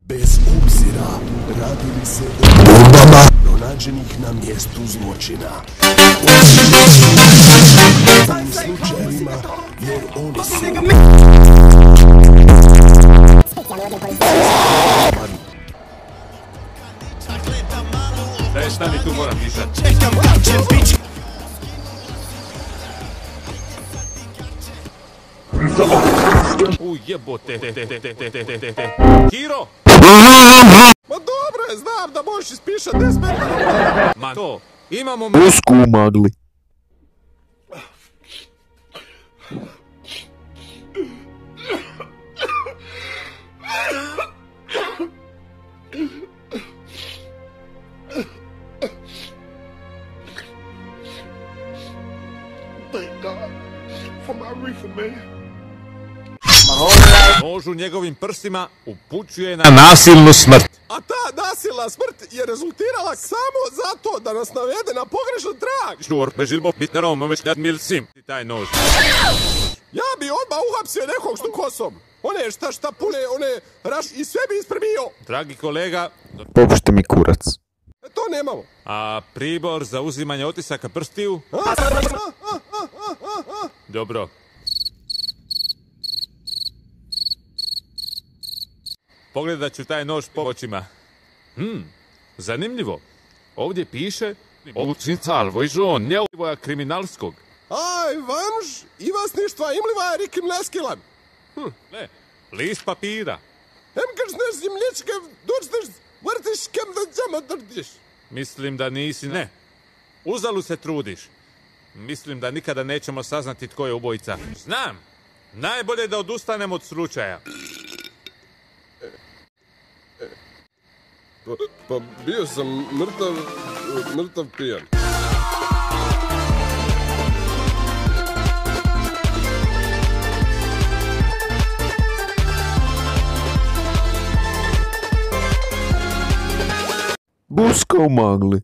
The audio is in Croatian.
Bez obzira radi li se o bombama pronađenih na mjestu zločina. U ovim slučajevima, jer oni su... Daj, stani tu, moram pisat. Jebote. Kiro! Ma dobro je, znam da možeš ispišat 10 metara. Ma to, imamo... Busku u magli. Thank God for my reefer, man. Nož u njegovim prstima upućuje na nasilnu smrt. A ta nasilna smrt je rezultirala samo zato da nas navede na pogrešan trag. Štur, bežilbo, bitnerom, umešljat milsim. Taj nož. Ja bi odmah uhapsio nekog s tom kosom. One šta pune, one raš i sve bi ispremio. Dragi kolega, Popušte mi kurac. To nemamo. a pribor za uzimanje otisaka prstiju? Dobro. Pogledat ću taj nož po očima. Zanimljivo. Ovdje piše Učnica Alvojžon, njelivoja kriminalskog. Aj, vanž, i vas ništva imliva rikim leskilan. Ne, list papira. Emkaš neš zemlječke, dočneš, vrtiš kem da džama drdiš. Mislim da nisi, ne. Uzalu se trudiš. Mislim da nikada nećemo saznati tko je ubojica. Znam. Najbolje je da odustanem od slučaja. Pa bio sam mrtav pijan. Buska u magli.